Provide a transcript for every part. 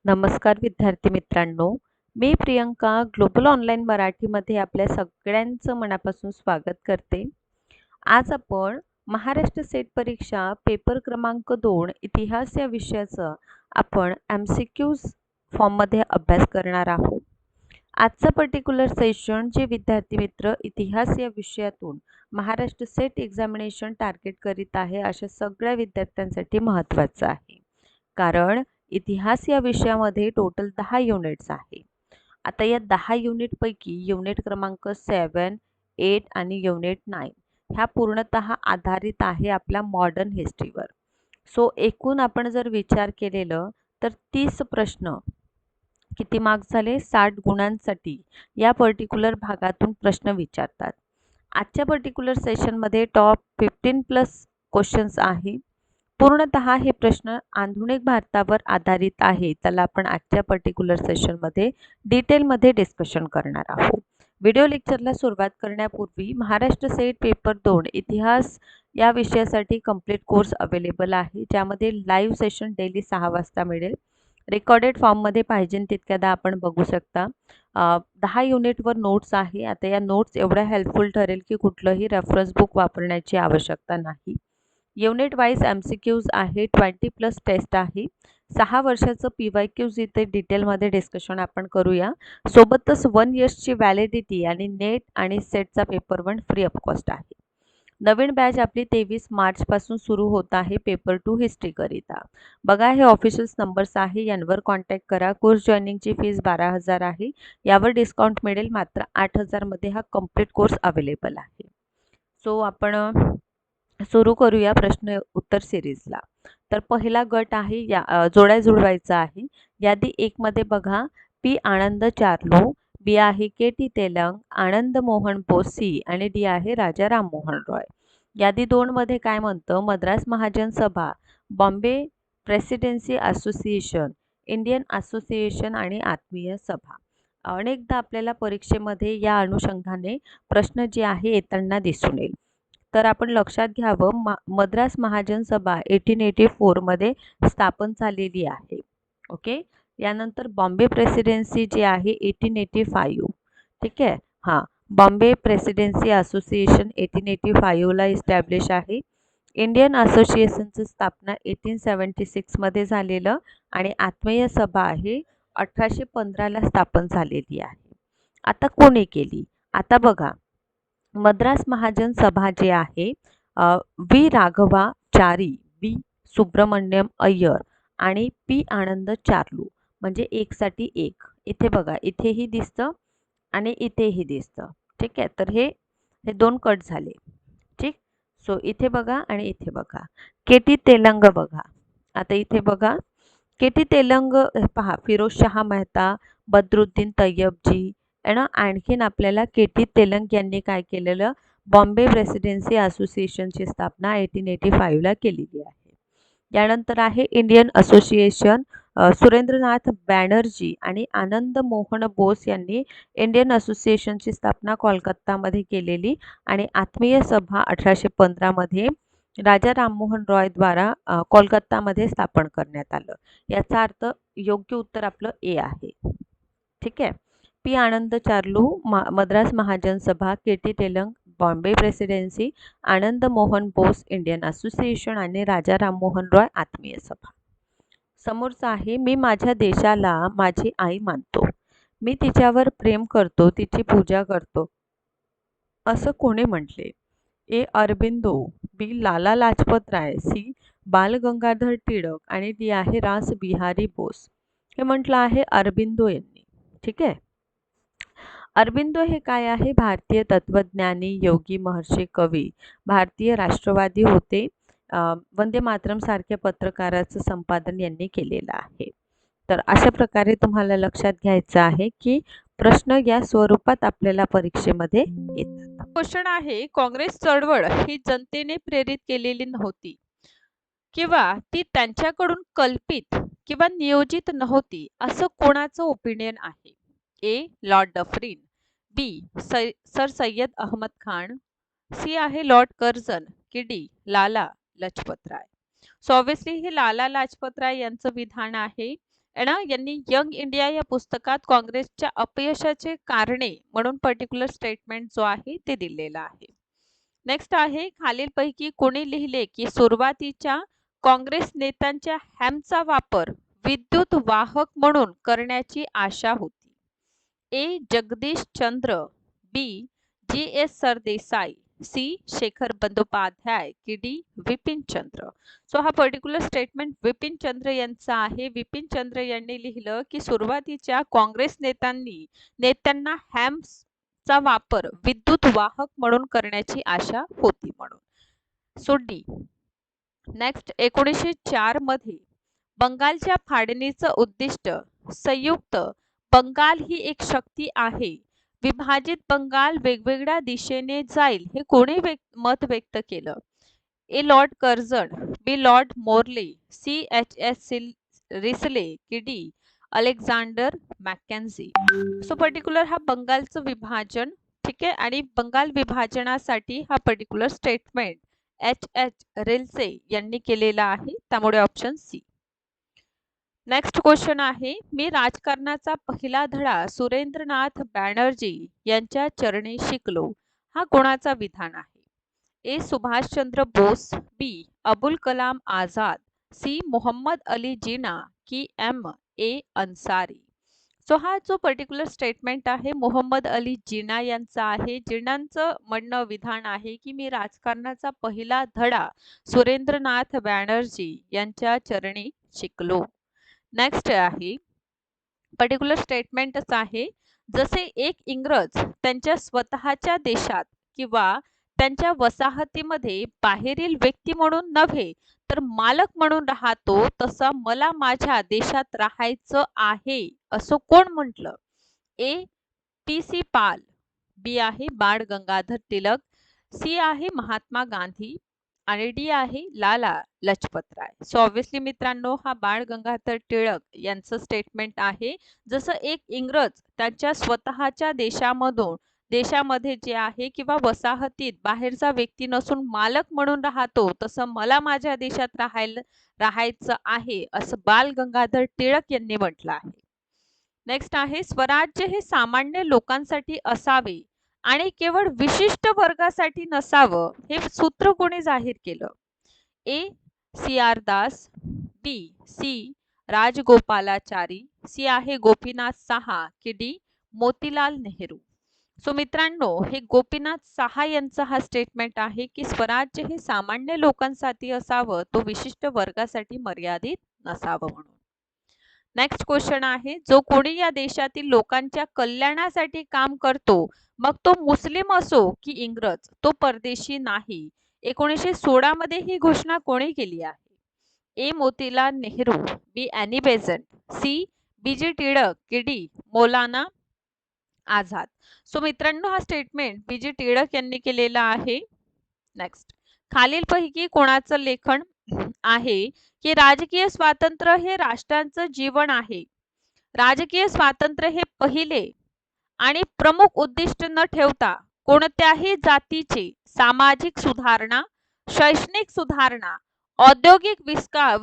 नमस्कार विद्यार्थी मित्रांनो, मी प्रियंका ग्लोबल ऑनलाईन मराठीमध्ये आपल्या सगळ्यांचं मनापासून स्वागत करते. आज आपण महाराष्ट्र सेट परीक्षा पेपर क्रमांक 2 इतिहास या विषयाचा आपण MCQs फॉर्ममध्ये अभ्यास करणार आहोत. आजचं पर्टिक्युलर सेशन जे विद्यार्थी मित्र इतिहास या विषयातून महाराष्ट्र सेट एक्झामिनेशन टार्गेट करीत आहे अशा सगळ्या विद्यार्थ्यांसाठी महत्त्वाचं आहे. कारण इतिहास या विषयामध्ये टोटल 10 युनिट्स आहे. आता या 10 युनिटपैकी युनिट क्रमांक 7, 8 आणि युनिट 9 ह्या पूर्णतः आधारित आहे आपल्या मॉडर्न हिस्ट्रीवर. सो एकूण आपण जर विचार केलेलं तर 30 प्रश्न किती मार्क्स झाले 60 गुणांसाठी या पर्टिक्युलर भागातून प्रश्न विचारतात. आजच्या पर्टिक्युलर सेशनमध्ये टॉप 15 प्लस क्वेश्चन्स आहे. पूर्णतः हे प्रश्न आधुनिक भारतावर आधारित आहे. त्याला आपण आजच्या पर्टिक्युलर सेशनमध्ये डिटेलमध्ये डिस्कशन करणार आहोत. व्हिडिओ लेक्चरला सुरुवात करण्यापूर्वी महाराष्ट्र सेट पेपर 2 इतिहास या विषयासाठी कंप्लीट कोर्स अवेलेबल आहे, ज्यामध्ये लाईव्ह सेशन डेली 6 वाजता मिळेल. रेकॉर्डेड फॉर्ममध्ये पाहिजे तितक्यादा आपण बघू शकता. 10 युनिटवर नोट्स आहे. आता या नोट्स एवढ्या हेल्पफुल ठरेल की कुठलंही रेफरन्स बुक वापरण्याची आवश्यकता नाही. युनिट वाईज MCQs आहे, 20 प्लस टेस्ट आहे. 6 वर्षाचं PYQs इथे डिटेलमध्ये डिस्कशन आपण करूया. सोबतच 1 इयर्सची व्हॅलिडिटी आणि नेट आणि सेटचा पेपर 1 फ्री ऑफ कॉस्ट आहे. नवीन बॅच आपली 23 मार्चपासून सुरू होत आहे पेपर 2 हिस्ट्रीकरिता. बघा हे ऑफिशियल्स नंबर्स आहे, यांवर कॉन्टॅक्ट करा. कोर्स जॉईनिंगची फीस 12,000 आहे. यावर डिस्काउंट मिळेल, मात्र 8,000 मध्ये हा कंप्लीट कोर्स अवेलेबल आहे. सो आपण सुरू करूया प्रश्न उत्तर सिरीजला. तर पहिला गट आहे जोड्या जुळवायचा आहे. यादी 1 मध्ये बघा पी आनंद चार्लो, बी आहे KT तेलंग, आनंद मोहन बोसी आणि डी आहे राजा राममोहन रॉय. यादी 2 मध्ये काय म्हणतं मद्रास महाजन सभा, Bombay presidency association, Indian association आणि आत्मीय सभा. अनेकदा आपल्याला परीक्षेमध्ये या अनुषंगाने प्रश्न जे आहे येताना दिसून येईल. तर आपण लक्षात घ्यावं मद्रास महाजन सभा 1884 मध्ये स्थापन झालेली आहे. ओके. यानंतर बॉम्बे प्रेसिडेन्सी जे आहे 1885. ठीक आहे. हां, बॉम्बे प्रेसिडेन्सी असोसिएशन 1885 ला इस्टॅब्लिश आहे. इंडियन असोसिएशनची स्थापना 1876 मध्ये झालेलं आणि आत्मीय सभा आहे 1815 ला स्थापन झालेली आहे. आता कोणी केली? आता बघा मद्रास महाजन सभा जे आहे वी राघवाचारी, बी सुब्रमण्यम अय्यर आणि पी आनंद चार्लू म्हणजे एकसाठी एक. इथे बघा इथेही दिसतं आणि इथेही दिसतं. ठीक आहे. तर हे 2 कट झाले. ठीक. सो इथे बघा आणि इथे बघा. KT तेलंग बघा. आता इथे बघा KT तेलंग पहा फिरोजशाह मेहता, बद्रुद्दीन तय्यबजी आणि आणखीन आपल्याला KT तेलंग यांनी काय केलेलं बॉम्बे प्रेसिडेन्सी असोसिएशनची स्थापना 1885 ला केलेली आहे. यानंतर आहे इंडियन असोसिएशन सुरेंद्रनाथ बॅनर्जी आणि आनंद मोहन बोस यांनी इंडियन असोसिएशनची स्थापना कोलकातामध्ये केलेली आणि आत्मीय सभा 1815 मध्ये राजा राममोहन रॉय द्वारा कोलकातामध्ये स्थापन करण्यात आलं. याचा अर्थ योग्य उत्तर आपलं ए आहे. ठीक आहे. पी आनंद चार्लू मद्रास महाजन सभा, KT Telang Bombay presidency, Anand Mohan Bose Indian association आणि राजा राममोहन रॉय आत्मीय सभा. समोरचा आहे मी माझ्या देशाला माझी आई मानतो, मी तिच्यावर प्रेम करतो, तिची पूजा करतो असं कोणी म्हटले? ए अरबिंदो, बी लाला लाजपत राय, सी बाल गंगाधर टिळक आणि डी आहे रास बिहारी बोस. हे म्हटलं आहे अरबिंदो यांनी. ठीक आहे. अरबिंदो हे काय आहे भारतीय तत्वज्ञानी, योगी, महर्षी, कवी, भारतीय राष्ट्रवादी होते. वंदे मातरम सारख्या पत्रकाराचं संपादन यांनी केलेलं आहे. तर अशा प्रकारे तुम्हाला लक्षात घ्यायचं आहे की प्रश्न या स्वरूपात आपल्याला परीक्षेमध्ये येतात. क्वेश्चन आहे काँग्रेस चळवळ ही जनतेने प्रेरित केलेली नव्हती किंवा ती त्यांच्याकडून कल्पित किंवा नियोजित नव्हती असं कोणाचं ओपिनियन आहे? A Lord Dufferin, B sir Syed Ahmad Khan, C आहे लॉर्ड कर्झन की D Lala Lajpat Rai. So obviously हे लाला लाजपत राय यांचं विधान आहे यांनी यंग इंडिया या पुस्तकात काँग्रेसच्या अपयशाचे कारणे म्हणून पर्टिक्युलर स्टेटमेंट जो आहे ते दिलेलं आहे. नेक्स्ट आहे, खालीलपैकी कोणी लिहिले की सुरुवातीच्या काँग्रेस नेत्यांच्या हॅमचा वापर विद्युत वाहक म्हणून करण्याची आशा होती? ए. जगदीश चंद्र, बी. जी.एस. सरदेसाई, सी. शेखर बंदोपाध्याय की डी. विपिन चंद्र. सो हा पर्टिक्युलर स्टेटमेंट विपिन चंद्र यांचा आहे. विपिन चंद्र यांनी लिहिलं की सुरुवातीच्या काँग्रेस नेत्यांना हॅम्सचा वापर विद्युत वाहक म्हणून करण्याची आशा होती म्हणून. So D. नेक्स्ट, 1904 मध्ये बंगालच्या फाळणीचं उद्दिष्ट संयुक्त बंगाल ही एक शक्ती आहे, विभाजित बंगाल वेगवेगळ्या दिशेने जाईल, हे कोणी मत व्यक्त केलं? A. Lord Curzon, B. Lord Morley, C. HS. Risley की D. Alexander Mackenzie. So particular हा बंगालचं विभाजन, ठीक आहे, आणि बंगाल विभाजनासाठी हा पर्टिक्युलर स्टेटमेंट एच.एच. रिल्से यांनी केलेला आहे, त्यामुळे ऑप्शन सी. नेक्स्ट क्वेश्चन आहे, मी राजकारणाचा पहिला धडा सुरेंद्रनाथ बॅनर्जी यांच्या चरणी शिकलो, हा कोणाचा विधान आहे? ए. सुभाषचंद्र बोस, बी. अबुल कलाम आझाद, सी. मोहम्मद अली जिना की एम. ए. अन्सारी. सो हा जो पर्टिक्युलर स्टेटमेंट आहे मोहम्मद अली जिना यांचा आहे. जिनांचं म्हणणं विधान आहे की मी राजकारणाचा पहिला धडा सुरेंद्रनाथ बॅनर्जी यांच्या चरणी शिकलो. नेक्स्ट आहे, पर्टिक्युलर स्टेटमेंटच आहे, जसे एक इंग्रज त्यांच्या स्वतःच्या देशात किंवा त्यांच्या वसाहतीमध्ये बाहेरील व्यक्ती म्हणून नव्हे तर मालक म्हणून राहतो, तसं मला माझ्या देशात राहायचं आहे, असं कोण म्हटलं? ए. P.C. पाल, बी आहे बाळ गंगाधर टिळक, सी आहे महात्मा गांधी आणि डी आहे लाला लजपत राय. सो ऑब्विसली मित्रांनो हा बाळ गंगाधर टिळक यांचं स्टेटमेंट आहे, जसं एक इंग्रज त्यांच्या स्वतःच्या देशामध्ये जे आहे किंवा वसाहतीत बाहेरचा व्यक्ती नसून मालक म्हणून राहतो, तसं मला माझ्या देशात राहायचं आहे, असं बाळ गंगाधर टिळक यांनी म्हटलं आहे. नेक्स्ट आहे, स्वराज्य हे सामान्य लोकांसाठी असावे आणि केवळ विशिष्ट वर्गासाठी नसावं, हे सूत्र कोणी जाहीर केलं? ए. C.R. दास, बी. सी. राजगोपालाचारी, सी आहे गोपीनाथ साहा की डी. मोतीलाल नेहरू. सो मित्रांनो हे गोपीनाथ साहा यांचा हा स्टेटमेंट आहे की स्वराज्य हे सामान्य लोकांसाठी असावं, तो विशिष्ट वर्गासाठी मर्यादित नसावं म्हणून. नेक्स्ट क्वेश्चन आहे, जो कोणी या देशातील लोकांच्या कल्याणासाठी काम करतो, मग तो मुस्लिम असो की इंग्रज, तो परदेशी नाही, 1916 मध्ये ही घोषणा कोणी केली आहे? A. Motilal Nehru, B. Annie Besant, C. BG. Tilak की डी. मौलाना आझाद. सो मित्रांनो हा स्टेटमेंट बी.जी. टिळक यांनी केलेला आहे. नेक्स्ट, खालीलपैकी कोणाचं लेखन आहे की राजकीय स्वातंत्र्य हे राष्ट्रांचं जीवन आहे? राजकीय स्वातंत्र्य हे पहिले आणि प्रमुख उद्दिष्ट न ठेवता कोणत्याही जातीची सामाजिक सुधारणा, शैक्षणिक सुधारणा, औद्योगिक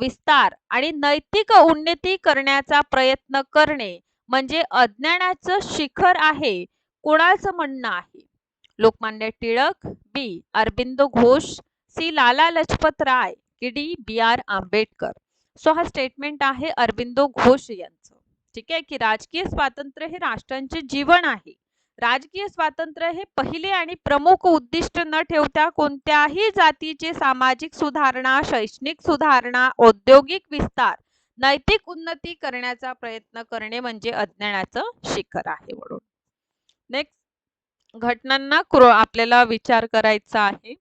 विस्तार आणि नैतिक उन्नती करण्याचा प्रयत्न करणे म्हणजे अज्ञानाचं शिखर आहे, कोणाचं म्हणणं आहे? लोकमान्य टिळक, बी. अरबिंदो घोष, सी. लाला लजपत राय की डी. B.R. आंबेडकर. सो हा स्टेटमेंट आहे अरबिंदो घोष यांचं, ठीक आहे, की राजकीय स्वातंत्र्य हे राष्ट्रांचे जीवन आहे. राजकीय स्वातंत्र्य हे पहिले आणि प्रमुख उद्दिष्ट न ठेवता कोणत्याही जातीचे सामाजिक सुधारणा, शैक्षणिक सुधारणा, औद्योगिक विस्तार, नैतिक उन्नती करण्याचा प्रयत्न करणे म्हणजे अज्ञानाचं शिखर आहे म्हणून. नेक्स्ट, घटनांना आपल्याला विचार करायचा आहे.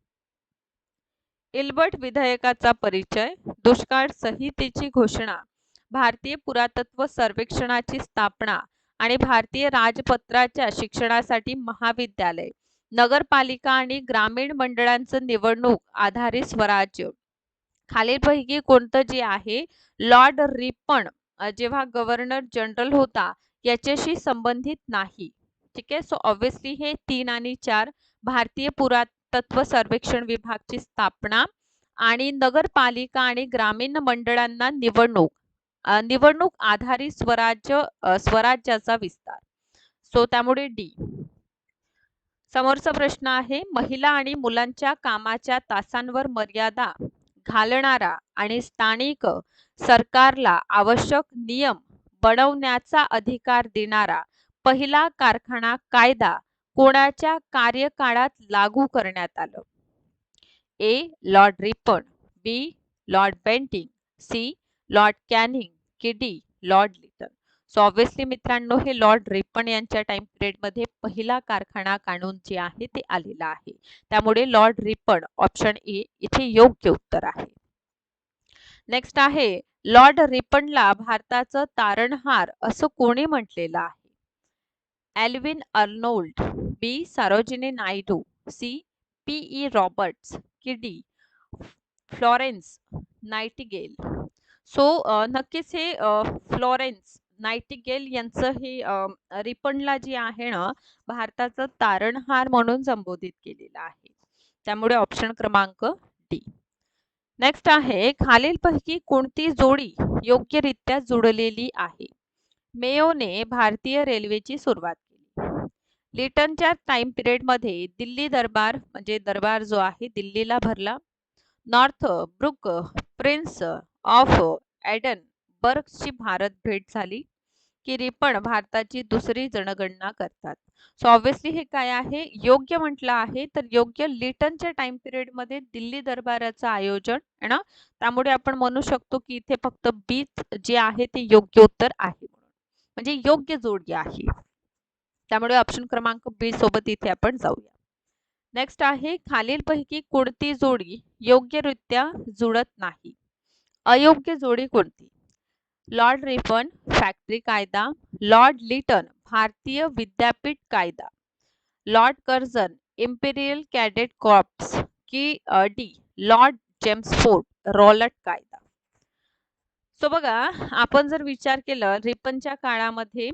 इल्बर्ट विधेयकाचा परिचय, दुष्काळ संहितेची घोषणा, भारतीय पुरातत्व सर्वेक्षणाची स्थापना आणि भारतीय राजपत्राच्या शिक्षणासाठी महाविद्यालय, नगरपालिका आणि ग्रामीण मंडळांचं निवडणूक आधारित स्वराज्य. खालीलपैकी कोणतं जे आहे लॉर्ड रिपन जेव्हा गव्हर्नर जनरल होता याच्याशी संबंधित नाही, ठीक आहे. सो ऑब्विसली हे 3 आणि 4, भारतीय पुरातत्व सर्वेक्षण विभागची स्थापना आणि नगरपालिका आणि ग्रामीण मंडळांना निवडणूक निवडणूक आधारित स्वराज्याचा विस्तार. सो त्यामुळे डी. समोरचा प्रश्न आहे, महिला आणि मुलांच्या कामाच्या तासांवर मर्यादा घालणारा आणि स्थानिक सरकारला आवश्यक नियम बनवण्याचा अधिकार देणारा पहिला कारखाना कायदा कोणाच्या कार्यकाळात लागू करण्यात आला? A. Lord Ripon, B. Lord Bentinck, C. Lord Canning की D. Lord Lytton. So obviously मित्रांनो, हे लॉर्ड रिपन यांच्या टाइम पिरियडमध्ये पहिला कारखाना कानून जे आहे ते आलेला आहे. त्यामुळे लॉर्ड रिपन ऑप्शन ए इथे योग्य उत्तर आहे. नेक्स्ट आहे, लॉर्ड रिपनला भारताचं तारणहार असं कोणी म्हटलेलं आहे? Elvin Arnold, B. Sarojini Naidu, C. PE. Roberts की डी. Florence Nightingale. सो नक्कीच हे फ्लॉरेन्स नाइटिंगेल यांचं हे रिपनला जी आहे ना भारताचं तारणहार म्हणून संबोधित केलेलं आहे. त्यामुळे ऑप्शन क्रमांक डी. नेक्स्ट आहे, खालीलपैकी कोणती जोडी योग्यरित्या जुळलेली आहे? मेयोने भारतीय रेल्वेची सुरुवात केली. लिटनच्या टाइम पिरियडमध्ये दिल्ली दरबार म्हणजे दरबार जो आहे दिल्लीला भरला. नॉर्थब्रुक प्रिन्स ऑफ एडनबर्गची भारत भेट झाली की रिपन भारताची दुसरी जनगणना करतात. सो ऑब्विसली हे काय आहे, योग्य म्हटलं आहे तर योग्य लिटनच्या टाइम पिरियड मध्ये दिल्ली दरबाराचं आयोजन आहे ना, त्यामुळे आपण म्हणू शकतो की इथे फक्त बी जे आहे ते योग्य उत्तर आहे, म्हणजे योग्य जोडी आहे. त्यामुळे ऑप्शन क्रमांक बी सोबत इथे आपण जाऊया. नेक्स्ट आहे, खालीलपैकी कोणती जोडी योग्यरित्या जुळत नाही? अयोग्य जोडी कोणती? लॉर्ड रिपन फॅक्टरी कायदा, लॉर्ड लिटन भारतीय विद्यापीठ कायदा, Lord Curzon imperial cadet corps की डी. लॉर्ड चेम्सफोर्ड रॉलट कायदा. सो बघा, आपण जर विचार केला रिपनच्या काळामध्ये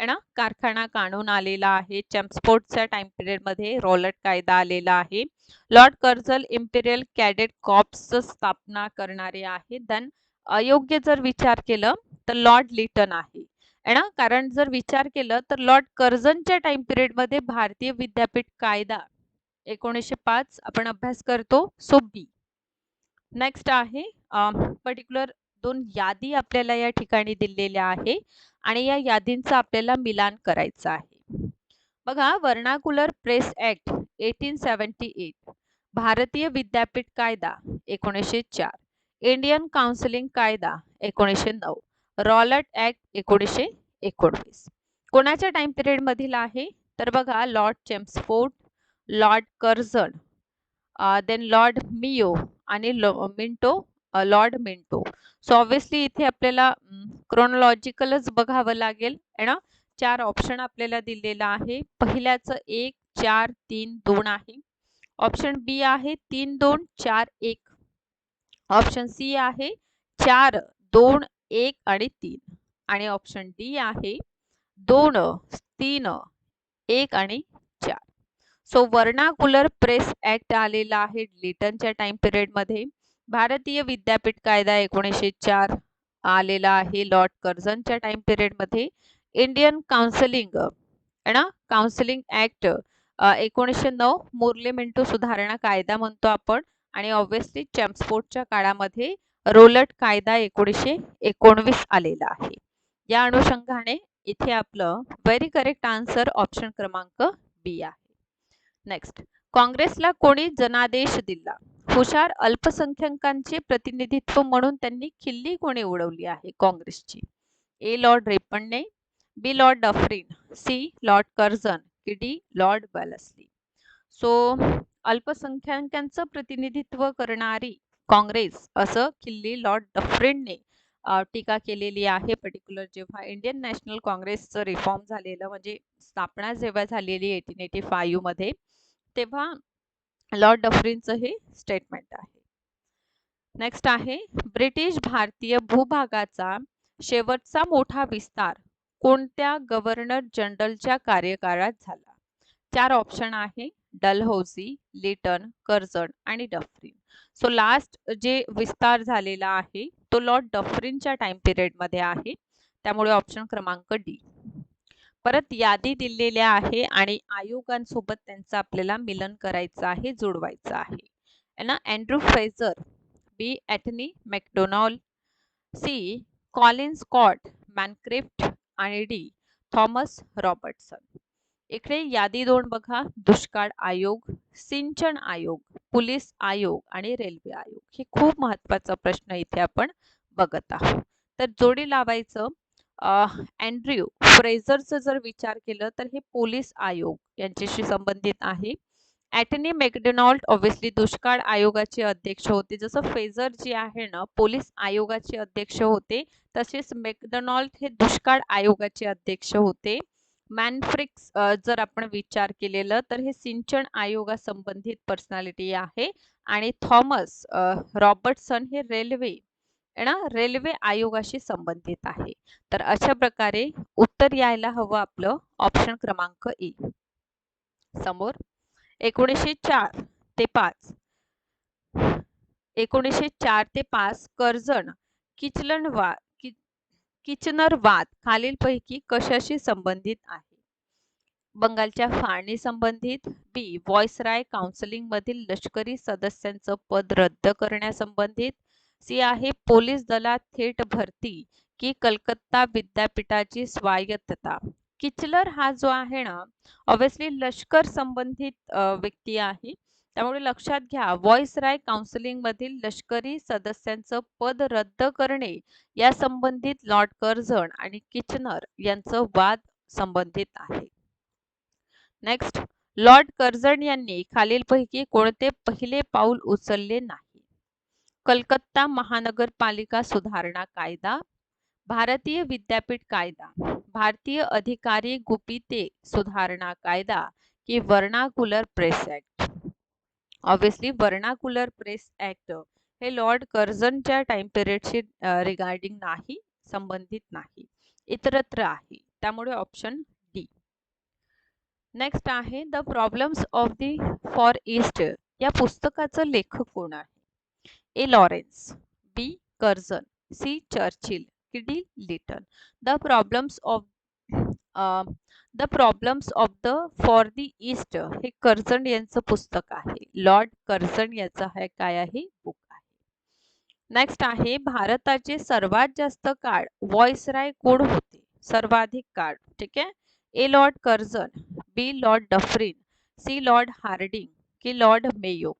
ना कारखाना कानून आलेला आहे, चेम्सफोर्डच्या टाइम पिरियड मध्ये रॉलट कायदा आलेला आहे, लॉर्ड कर्झन इम्पेरियल कॅडेट कॉर्प्सची स्थापना करणारे आहे. देन अयोग्य जर विचार केलं तर लॉर्ड लिटन आहे ना, कारण जर विचार केलं तर लॉर्ड कर्झनच्या टाइम पिरियड मध्ये भारतीय विद्यापीठ कायदा 1905 आपण अभ्यास करतो. सो बी. नेक्स्ट आहे, पर्टिक्युलर 2 यादी आपल्याला या ठिकाणी दिलेल्या आहे आणि या यादींचं आपल्याला मिलान करायचं आहे. बघा, वर्नाकुलर प्रेस ऍक्ट 1878, भारतीय विद्यापीठ कायदा 1904, इंडियन काउन्सिलिंग कायदा 1909, रॉलट ऍक्ट 1919 कोणाच्या टाइम पिरियड मधील आहे? तर बघा, lord Chelmsford, lord Curzon, then lord Mayo आणि लॉर्ड मिंटो. सो ऑब्विसली इथे आपल्याला क्रोनॉलॉजिकलच बघावं लागेल है ना. 4 ऑप्शन आपल्याला दिलेला आहे. पहिल्याचं 1, 4, 3, 2 आहे. ऑप्शन बी आहे 3, 2, 4, 1. ऑप्शन सी आहे 4, 2, 1 आणि 3. आणि ऑप्शन डी आहे 2, 3, 1 आणि 4. सो वर्नाकुलर प्रेस ऍक्ट आलेला आहे लिटनच्या टाइम पिरियड मध्ये. भारतीय विद्यापीठ कायदा 1904 आलेला आहे लॉर्ड कर्झनच्या टाइम पिरियड मध्ये. इंडियन काउन्सिलिंग है ना, काउन्सिलिंग ऍक्ट 1909 मुर्ले मिंटो सुधारणा कायदा म्हणतो आपण. आणि ऑब्विसली चेम्सफोर्डच्या काळामध्ये रोलट कायदा 1919 आलेला आहे. या अनुषंगाने इथे आपलं व्हेरी करेक्ट आन्सर ऑप्शन क्रमांक बी आहे. नेक्स्ट, काँग्रेसला कोणी जनादेश दिला? हुशार अल्पसंख्याकांचे प्रतिनिधित्व म्हणून त्यांनी खिल्ली कोणी उडवली आहे काँग्रेसची? ए. लॉर्ड रिपनने, B. Lord Dufferin, C. Lord Curzon की डी. Lord Wellesley. सो अल्पसंख्याकांचं प्रतिनिधित्व करणारी काँग्रेस असं खिल्ली लॉर्ड डफरिनने टीका केलेली आहे. पर्टिक्युलर जेव्हा इंडियन नॅशनल काँग्रेसचं रिफॉर्म झालेलं म्हणजे स्थापना जेव्हा झालेली 1885 मध्ये, तेव्हा लॉर्ड डफरिनचं हे स्टेटमेंट आहे. नेक्स्ट आहे, ब्रिटिश भारतीय भूभागाचा शेवटचा मोठा विस्तार कोणत्या गव्हर्नर जनरलच्या कार्यकाळात झाला? 4 ऑप्शन आहे, डलहौसी, लिटन, कर्झन आणि डफरिन. सो लास्ट जे विस्तार झालेला आहे तो लॉर्ड डफरिनच्या टाइम पिरियडमध्ये आहे, त्यामुळे ऑप्शन क्रमांक डी. परत यादी दिलेल्या आहे आणि आयोगांसोबत त्यांचं आपल्याला मिलन करायचं आहे, जुळवायचं आहे ना. Andrew Fraser, B Anthony MacDonald, C Colin Scott Moncrieff आणि डी थॉमस रॉबर्टसन. इकडे यादी 2 बघा, दुष्काळ आयोग, सिंचन आयोग, पोलीस आयोग आणि रेल्वे आयोग. हे खूप महत्त्वाचा प्रश्न इथे आपण बघत आहोत. तर जोडी लावायचं. अँड्र्यू फ्रेझरचं जर विचार केलं तर हे पोलीस आयोग यांच्याशी संबंधित आहे. एटनी मॅकडोनाल्ड ऑब्व्हियसली दुष्काळ आयोगाचे अध्यक्ष होते. जसं फ्रेझर जे आहे ना पोलीस आयोगाचे अध्यक्ष होते, तसेच मॅकडोनाल्ड हे दुष्काळ आयोगाचे अध्यक्ष होते. मॅनफ्रिक्स जर आपण विचार केलेलं तर हे सिंचन आयोगा संबंधित पर्सनॅलिटी आहे आणि थॉमस रॉबर्टसन हे रेल्वे आयोगाशी संबंधित आहे. तर अशा प्रकारे उत्तर यायला हवं आपलं ऑप्शन क्रमांक ए. समोर 1904 ते 5 1904 ते 5 कर्जन किचनर वाद खालीलपैकी कशाशी संबंधित आहे? बंगालच्या फाळणी संबंधित, बी व्हॉइसराय काउन्सिलिंग मधील लष्करी सदस्यांचं पद रद्द करण्यासंबंधित, सी आहे पोलीस दलात थेट भरती की कलकत्ता विद्यापीठाची स्वायत्तता. किचलर हा जो आहे ना ऑब्व्हियसली लष्कर संबंधित व्यक्ती आहे, त्यामुळे लक्षात घ्या व्हॉइसराय काउन्सिलिंग मधील लष्करी सदस्यांचं पद रद्द करणे या संबंधित लॉर्ड कर्झन आणि किचनर यांचं वाद संबंधित आहे. नेक्स्ट, लॉर्ड कर्झन यांनी खालीलपैकी कोणते पहिले पाऊल उचलले नाही? कलकत्ता महानगरपालिका सुधारणा कायदा, भारतीय विद्यापीठ कायदा, भारतीय अधिकारी गुपिते सुधारणा कायदा की vernacular press act. Obviously vernacular press act हे लॉर्ड कर्झनच्या टाइम पिरियडशी रिगार्डिंग नाही, संबंधित नाही, इतरत्र आहे, त्यामुळे ऑप्शन डी. नेक्स्ट आहे the problems of the far east या पुस्तकाचं लेखक कोण आहे? A Lawrence, B Curzon, C Churchill की D Lytton. The problems of the far the east हे कर्झन यांचं पुस्तक आहे. लॉर्ड कर्झन याचं हे काय आहे? बुक आहे. नेक्स्ट आहे भारताचे सर्वात जास्त काळ व्हॉइसराय कोण होते? सर्वाधिक काळ, ठीक आहे. A lord Curzon, B lord Dufferin, C lord Hardinge की लॉर्ड मेयो.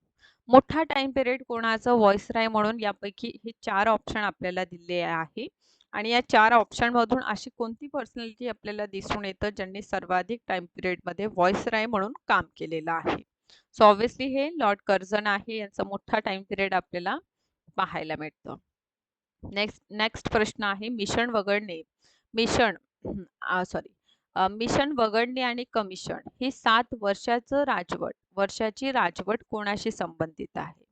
मोठा टाइम पिरियड कोणाचा व्हॉइसराय म्हणून यापैकी हे 4 ऑप्शन आपल्याला दिले आहे आणि या 4 ऑप्शन मधून अशी कोणती पर्सनॅलिटी आपल्याला दिसून येतं ज्यांनी सर्वाधिक टाइम पिरियड मध्ये व्हॉइसराय म्हणून काम केलेलं आहे? सो ऑब्व्हियसली हे लॉर्ड कर्झन आहे, यांचा मोठा टाइम पिरियड आपल्याला पाहायला मिळतं. नेक्स्ट प्रश्न आहे मिशन वगळणे आणि कमिशन ही 7 वर्षाची राजवट कोणाशी संबंधित आहे?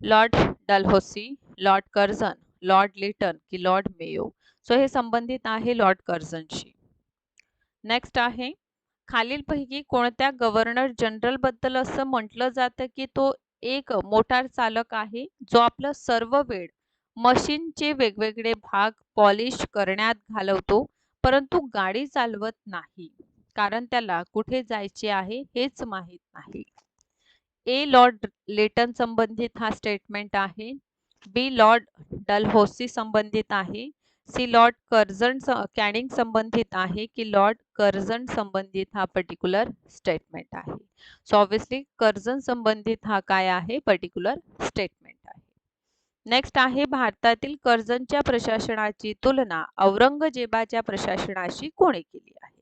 Lord Dalhousie, lord Curzon, lord Lytton की लॉर्ड मेयो. सो हे संबंधित आहे लॉर्ड कर्झनशी. नेक्स्ट आहे खालीलपैकी कोणत्या गव्हर्नर जनरल बद्दल असं म्हटलं जातं की तो एक मोटार चालक आहे जो आपलं सर्व वेळ मशीनचे वेगवेगळे भाग पॉलिश करण्यात घालवतो, परंतु गाडी चालवत नाही, कारण त्याला कुठे जायचे आहे हेच माहीत नाही. ए लॉर्ड लेटन संबंधित हा स्टेटमेंट आहे, बी लॉर्ड डलहौसी संबंधित आहे, सी लॉर्ड कर्झन कॅनिंग संबंधित आहे की लॉर्ड कर्झन संबंधित हा पर्टिक्युलर स्टेटमेंट आहे. सो ऑब्व्हियसली कर्झन संबंधित हा काय आहे? पर्टिक्युलर स्टेटमेंट आहे. नेक्स्ट आहे भारतातील कर्झनच्या प्रशासनाची तुलना औरंगजेबाच्या प्रशासनाशी कोणी केली आहे?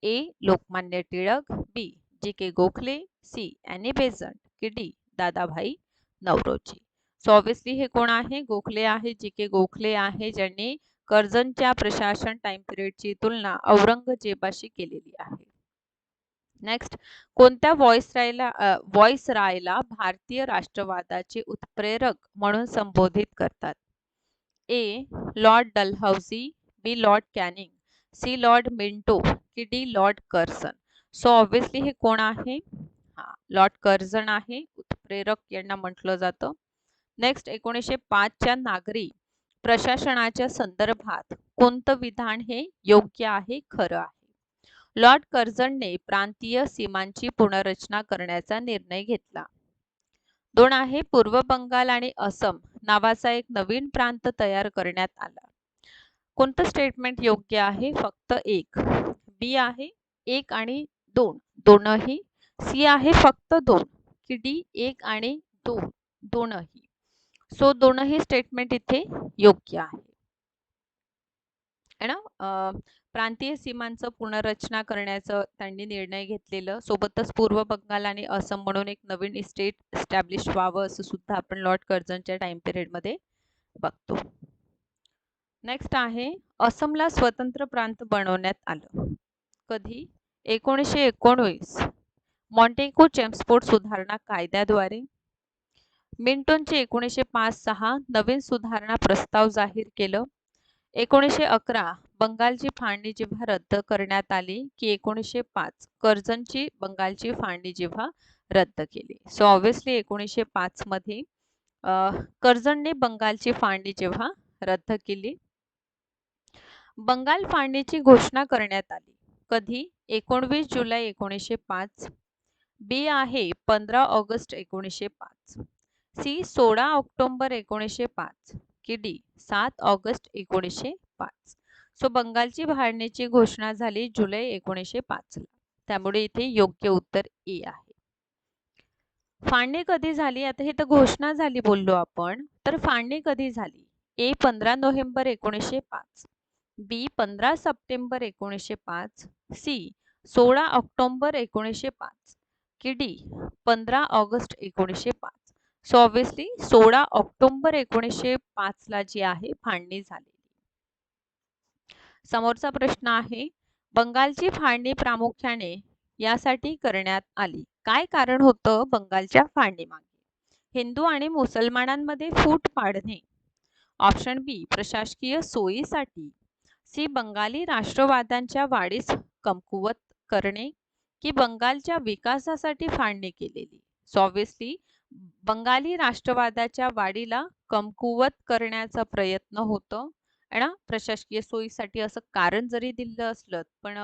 A Lokmanya Tilak, B G K Gokhale, C Annie Besant की D Dadabhai Naoroji. So obviously हे कोण आहे? गोखले आहे, जी के गोखले आहे, ज्यांनी कर्झनच्या प्रशासन टाइम पिरियडची तुलना औरंगजेबाशी केलेली आहे. नेक्स्ट, कोणत्या व्हॉइसरायला भारतीय राष्ट्रवादाचे उत्प्रेरक म्हणून संबोधित करतात? A lord Dalhousie, B lord Canning, C lord Minto की D lord Curzon. So obviously हे कोण आहे? लॉर्ड कर्झन आहे, उत्प्रेरक यांना म्हटलं जातं. नेक्स्ट, 1905च्या नागरी प्रशासनाच्या संदर्भात कोणतं विधान हे योग्य आहे, खरं आहे? लॉर्ड कर्झनने प्रांतीय सीमांची पुनर्रचना करण्याचा निर्णय घेतला. 2 आहे पूर्व बंगाल आणि असम नावाचा एक नवीन प्रांत तयार करण्यात आला. कोणतं स्टेटमेंट योग्य आहे? फक्त एक. बी आहे 1 आणि 2 दोनही. सी आहे फक्त 2 की डी 1 आणि 2 दोनही. सो दोनही स्टेटमेंट इथे योग्य आहे ना. प्रांतीय सीमांचं पुनर्रचना करण्याचं त्यांनी निर्णय घेतलेलं. सोबतच पूर्व बंगाल आणि असम म्हणून एक नवीन स्टेट एस्टॅब्लिश व्हावं असं सुद्धा आपण लॉर्ड कर्झनच्या टाइम पिरियडमध्ये बघतो. नेक्स्ट आहे असमला स्वतंत्र प्रांत बनवण्यात आलं. कधी? 1919 मॉन्टेगो चेम्स्फोर्ड सुधारणा कायद्याद्वारे. मिंटोनचे 1905-6 नवीन सुधारणा प्रस्ताव जाहीर केलं. 1911 बंगालची फाळणी जेव्हा रद्द करण्यात आली की 1905 कर्झनची बंगालची फाळणी जेव्हा रद्द केली. सो ऑब्व्हियसली 1905 मध्ये कर्झनने बंगालची फाळणी जेव्हा रद्द केली. बंगाल फाळणीची घोषणा करण्यात आली. कधी? 19 जुलै 1905. बी आहे 15 ऑगस्ट 1905. सी 16 ऑक्टोबर 1905 की डी 7 ऑगस्ट 1905. सो बंगालची फाळणीची घोषणा झाली जुलै 1905 ला. त्यामुळे इथे योग्य उत्तर ए आहे. फाळणी कधी झाली? आता हे तर घोषणा झाली बोललो आपण, तर फाळणी कधी झाली? ए 15 नोव्हेंबर 1905. बी 15 सप्टेंबर 1905. सी 16 ऑक्टोबर 1905 की D 15 August 1905. So obviously 16 October 1905 ला जी आहे फाळणी झालेली. समोरचा प्रश्न आहे बंगालची फाळणी प्रामुख्याने यासाठी करण्यात आली. काय कारण होतं बंगालच्या फाळणीमागे? हिंदू आणि मुसलमानांमध्ये फूट पाडणे. ऑप्शन बी प्रशासकीय सोयीसाठी. सी बंगाली राष्ट्रवादांच्या वाढीस कमकुवत करणे की बंगालच्या विकासासाठी फाळणी केलेली. सो ऑब्व्हियसली बंगाली राष्ट्रवादाच्या वाढीला कमकुवत करण्याचा प्रयत्न होतं ना. प्रशासकीय सोयीसाठी असं कारण जरी दिलं असलं पण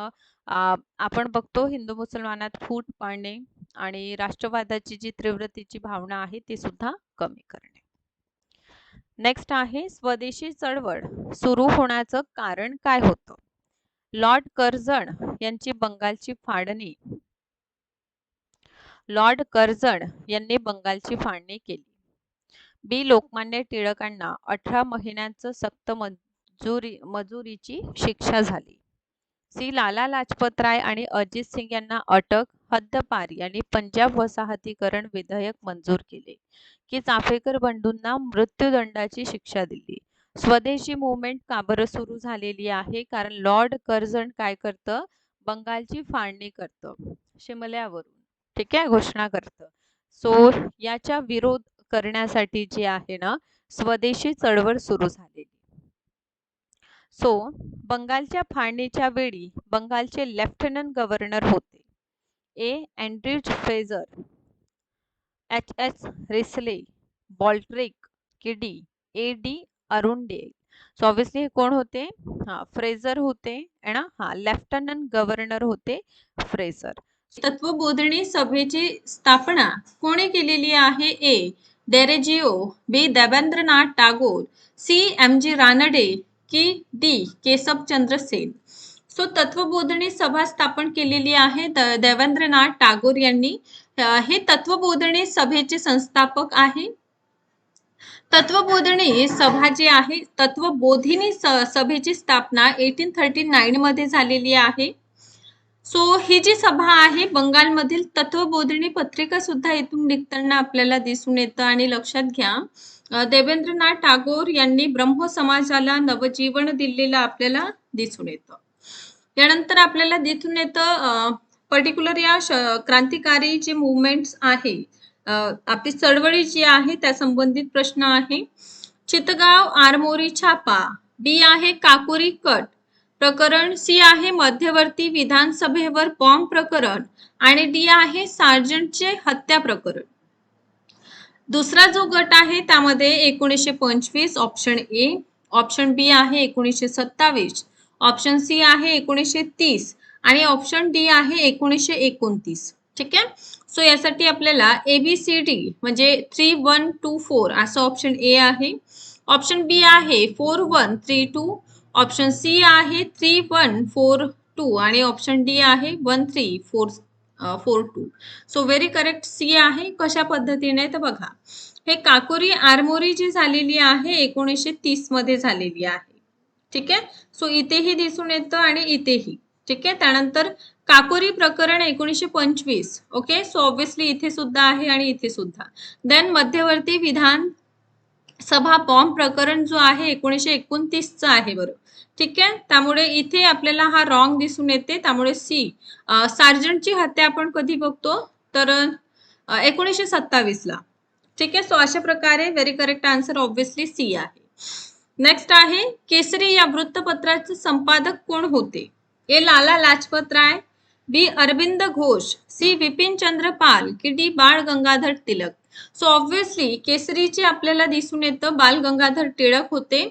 आपण बघतो हिंदू मुसलमानात फूट पाडणे आणि राष्ट्रवादाची जी तीव्रतेची भावना आहे ती सुद्धा कमी करणे. नेक्स्ट आहे स्वदेशी चळवळ सुरू होण्याचं कारण काय होतं? लॉर्ड कर्झन यांची बंगालची फाळणी. लॉर्ड कर्झन यांनी बंगालची फाळणी केली. बी लोकमान्य टिळकांना 18 महिन्यांचं सक्त मजुरीची शिक्षा झाली. सी लाला लाजपत राय आणि अजित सिंग यांना अटक, हद्दपारी आणि पंजाब वसाहतीकरण विधेयक मंजूर केले की चाफेकर बंधूंना मृत्यूदंडाची शिक्षा दिली. स्वदेशी मूवमेंट का बरं सुरू झालेली आहे? कारण लॉर्ड कर्झन काय करतं? बंगालची फाळणी करतं शिमल्यावरून. ठीक आहे, घोषणा करतं. सो याच्या विरोध करण्यासाठी जी आहे ना स्वदेशी चळवळ सुरू झालेली. सो बंगालच्या फाळणीच्या वेळी बंगालचे लेफ्टनंट गव्हर्नर होते A Andrew Fraser, H H Risley, बॉल्ट्रिक की D A D Arundel. So obviously हे कोण होते? फ्रेझर होते ना. लेफ्टनंट गव्हर्नर होते फ्रेझर. तत्वबोधिनी सभेची स्थापना कोणी केलेली आहे? A Derozio, B Debendranath Tagore, C M G Ranade की डी केशवचंद्र सेन. सो तत्वबोधिनी सभा स्थापन केलेली आहे देवेंद्रनाथ टागोर यांनी. हे तत्वबोधिनी सभेचे संस्थापक आहे. तत्वबोधिनी सभा जी आहे तत्वबोधिनी सभेची स्थापना 1839 मध्ये झालेली आहे. सो ही जी सभा आहे बंगालमधील तत्वबोधिनी पत्रिका सुद्धा इथून निघताना आपल्याला दिसून येतं. आणि लक्षात घ्या देवेंद्रनाथ टागोर यांनी ब्रह्म समाजाला नवजीवन दिलेलं आपल्याला दिसून येतं. यानंतर आपल्याला दिसून येतं पर्टिक्युलर या क्रांतिकारी जे मुवमेंट्स आहे आपली चळवळी जी आहे त्या संबंधित प्रश्न आहे. चितगाव आरमोरी छापा, बी आहे काकोरी कट प्रकरण, सी आहे मध्यवर्ती विधानसभेवर बॉम्ब प्रकरण आणि डी आहे सार्जंटचे हत्या प्रकरण. दुसरा जो गट आहे त्यामध्ये 1925 ऑप्शन ए, ऑप्शन बी आहे 1927, ऑप्शन सी आहे 1930 आणि ऑप्शन डी आहे 1929. ठीक आहे. सो यासाठी आपल्याला ABCD म्हणजे 3124 असं ऑप्शन ए आहे. ऑप्शन बी आहे 4132, ऑप्शन सी आहे 3142 आणि ऑप्शन डी आहे 1342. सो व्हेरी करेक्ट सी आहे. कशा पद्धतीने तर बघा, हे काकोरी आरमोरी जी झालेली आहे 1930 मध्ये झालेली आहे. ठीक आहे. सो इथेही दिसून येतं आणि इथेही. ठीक आहे. त्यानंतर काकोरी प्रकरण 1925. ओके. सो ऑब्विसली इथे सुद्धा आहे आणि इथे सुद्धा. देन मध्यवर्ती विधान सभा बॉम्ब प्रकरण जो आहे 1929 चा आहे बरं. ठीक आहे. त्यामुळे इथे आपल्याला हा रॉंग दिसून येते. त्यामुळे सी. सार्जंटची हत्या आपण कधी बघतो तर 1927 ला. ठीक आहे. सो अशा प्रकारे very correct answer obviously C आहे. नेक्स्ट आहे केसरी या वृत्तपत्राचे संपादक कोण होते? A Lala Lajpat Rai, B Arvind Ghosh, C Vipin Chandra Pal की D Bal Gangadhar Tilak. So obviously केसरीचे आपल्याला दिसून येतं बाल गंगाधर टिळक होते.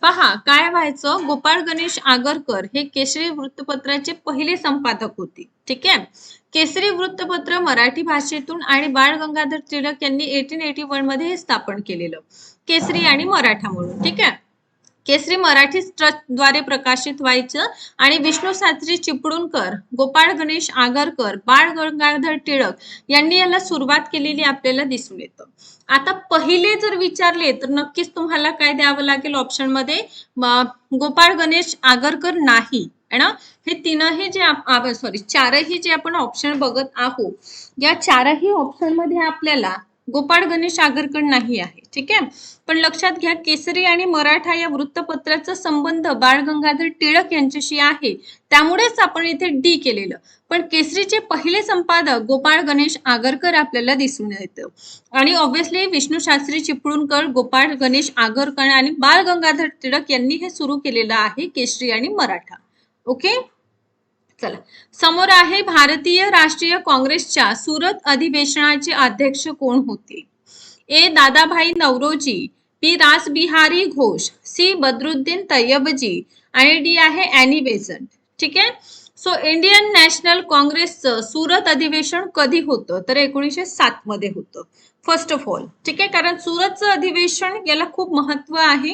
पहा काय व्हायचं, गोपाळ गणेश आगरकर हे केसरी वृत्तपत्राचे पहिले संपादक होते. ठीक आहे. केसरी वृत्तपत्र मराठी भाषेतून आणि बाळ गंगाधर टिळक यांनी 1881 मध्ये हे स्थापन केलेलं, केसरी आणि मराठा म्हणून. ठीक आहे. केसरी मराठी ट्रस्टद्वारे प्रकाशित व्हायचं आणि विष्णू शास्त्री चिपळूणकर, गोपाळ गणेश आगरकर, बाळ गंगाधर टिळक यांनी याला सुरुवात केलेली आपल्याला दिसून येतं. आता पहिले जर विचारले तर नक्कीच तुम्हाला काय द्यावं लागेल ऑप्शन मध्ये, गोपाळ गणेश आगरकर नाही है ना. हे तीनही जे चारही जे आपण ऑप्शन बघत आहोत, या चारही ऑप्शन मध्ये आपल्याला गोपाळ गणेश आगरकर नाही आहे. ठीक आहे. पण लक्षात घ्या केसरी आणि मराठा या वृत्तपत्राचा संबंध बाळ गंगाधर टिळक यांच्याशी आहे, त्यामुळेच आपण इथे डी केलेलं. पण केसरीचे पहिले संपादक गोपाळ गणेश आगरकर आपल्याला दिसून येतं आणि ऑब्विसली विष्णू शास्त्री चिपळूणकर, गोपाळ गणेश आगरकर आणि बाळ गंगाधर टिळक यांनी हे सुरू केलेलं आहे केसरी आणि मराठा. ओके. चला समोर आहे भारतीय राष्ट्रीय काँग्रेसच्या सुरत अधिवेशनाचे अध्यक्ष कोण होते? ए दादाभाई नौरोजी, बी रासबिहारी घोष, सी बद्रुद्दीन तय्यबजी आणि डी आहे ॲनी बेझंट. ठीक आहे. सो इंडियन नॅशनल काँग्रेसचं सुरत अधिवेशन कधी होतं तर 1907 मध्ये होतं फर्स्ट ऑफ ऑल. ठीक आहे. कारण सुरतचं अधिवेशन याला खूप महत्व आहे,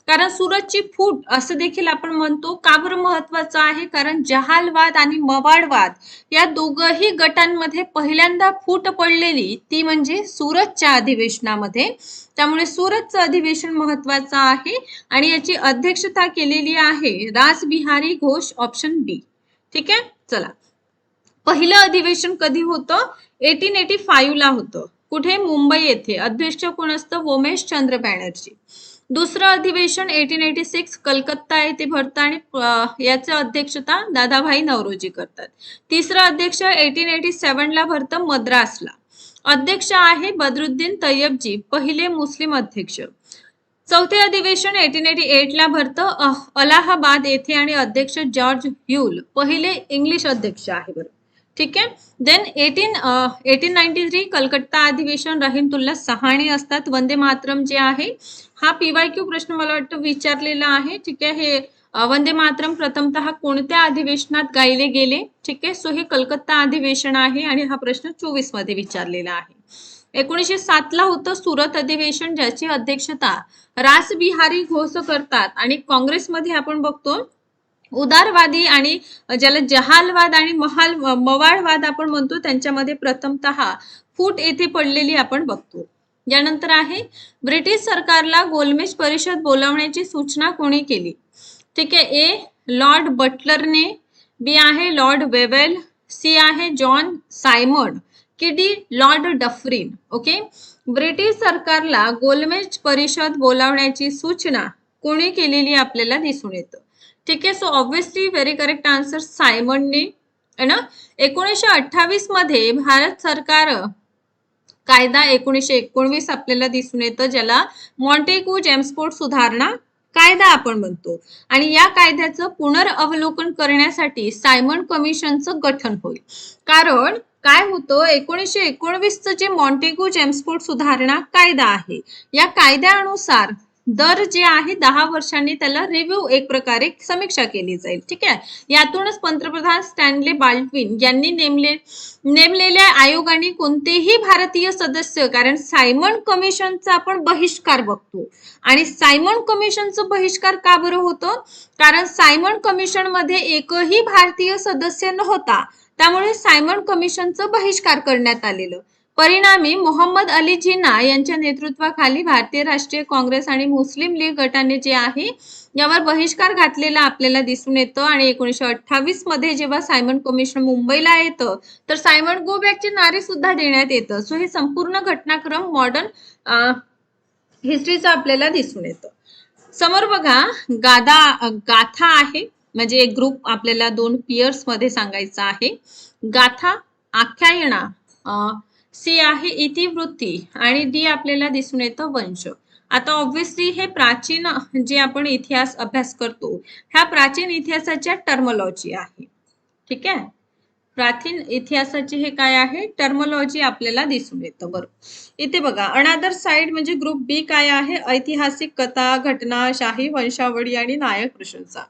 कारण सुरतची फूट असं देखील आपण म्हणतो. का बरं महत्वाचं आहे? कारण जहालवाद आणि मवाडवाद या दोघही गटांमध्ये पहिल्यांदा फूट पडलेली ती म्हणजे सुरतच्या अधिवेशनामध्ये. त्यामुळे सुरतचं अधिवेशन महत्वाचं आहे आणि याची अध्यक्षता केलेली आहे रासबिहारी घोष, ऑप्शन बी. ठीक आहे. चला पहिलं अधिवेशन कधी होतं? 1885 ला होतं. कुठे? मुंबई येथे. अध्यक्ष कोण असतं? उमेश चंद्र बॅनर्जी. दुसरं अधिवेशन 1886 कलकत्ता येथे भरतं आणि याचं अध्यक्षता दादाभाई नौरोजी करतात. तिसरं अध्यक्ष 1887 ला भरतं मद्रासला. अध्यक्ष आहे बद्रुद्दीन तय्यबजी, पहिले मुस्लिम अध्यक्ष. चौथे अधिवेशन 1888 ला भरतं अलाहाबाद येथे आणि अध्यक्ष जॉर्ज ह्यूल, पहिले इंग्लिश अध्यक्ष आहे बरं. ठीक आहे. देन 1893 कलकत्ता अधिवेशन, रहीमतुल्ला सहानी असतात. वंदे मातरम जे आहे हा PYQ प्रश्न मला वाटतं विचारलेला आहे. ठीक आहे. हे वंदे मातरम प्रथमतः कोणत्या अधिवेशनात गायले गेले? ठीक आहे. सो हे कलकत्ता अधिवेशन आहे आणि हा प्रश्न 24 मध्ये विचारलेला आहे. 1907 ला होतं सुरत अधिवेशन, ज्याची अध्यक्षता रासबिहारी घोष करतात आणि काँग्रेसमध्ये आपण बघतो उदारवादी आणि ज्याला जहालवाद आणि मवाडवाद आपण म्हणतो त्यांच्यामध्ये प्रथमतः फूट येथे पडलेली आपण बघतो. यानंतर आहे ब्रिटिश सरकारला गोलमेज परिषद बोलावण्याची सूचना कोणी केली? ठीक आहे. ए लॉर्ड बटलरने, बी आहे लॉर्ड वेवेल, सी आहे जॉन सायमंड की D Lord Dufferin. Okay. British सरकारला गोलमेज परिषद बोलावण्याची सूचना कोणी केलेली आपल्याला दिसून येतं. ठीक आहे. So obviously very correct answer सायमंडने है ना. 1928 मध्ये भारत सरकार कायदा 1919 आपल्याला दिसून येतं, ज्याला मॉन्टेग्यू जेम्सफोर्ड सुधारणा कायदा आपण म्हणतो आणि या कायद्याचं पुनर्अवलोकन करण्यासाठी सायमंड कमिशनचं गठन होईल. कारण काय होतं, 1919चं जे मॉन्टेग्यू जेम्सफोर्ड सुधारणा कायदा आहे या कायद्यानुसार दर जे आहे 10 वर्षांनी त्याला रिव्ह्यू एक प्रकारे समीक्षा केली जाईल. ठीक आहे. यातूनच पंतप्रधान स्टॅनले बाल्डविन यांनी नेमलेल्या आयोगाने कोणतेही भारतीय सदस्य, कारण सायमन कमिशनचा आपण बहिष्कार बघतो आणि सायमन कमिशनचं बहिष्कार का बरं होतं, कारण सायमन कमिशन मध्ये एकही भारतीय सदस्य नव्हता, त्यामुळे सायमन कमिशनचं बहिष्कार करण्यात आलेलं. परिणामी मोहम्मद अली जिना यांच्या नेतृत्वाखाली भारतीय राष्ट्रीय काँग्रेस आणि मुस्लिम लीग गटाने जे आहे यावर बहिष्कार घातलेला आपल्याला दिसून येतं. आणि 1928 मध्ये जेव्हा सायमन कमिशन मुंबईला येतं तर सायमन गो बॅकचे नारे सुद्धा देण्यात येतं. सो हे संपूर्ण घटनाक्रम मॉडर्न हिस्ट्रीचा आपल्याला दिसून येतं. समोर बघा गाथा आहे, म्हणजे एक ग्रुप आपल्याला 2 पियर्स मध्ये सांगायचा आहे. गाथा, आख्यायिका, सी आहे इतिवृत्ती आणि डी आपल्याला दिसून येतं वंश. आता ऑब्व्हियसली हे प्राचीन जे आपण इतिहास अभ्यास करतो ह्या प्राचीन इतिहासाच्या टर्मोलॉजी आहे. ठीक आहे. प्राचीन इतिहासाची हे काय आहे, टर्मोलॉजी आपल्याला दिसून येतं. बरोबर. इथे बघा अनदर साइड म्हणजे ग्रुप बी काय आहे, ऐतिहासिक कथा, घटना, शाही वंशावळी आणि नायक प्रशंसा.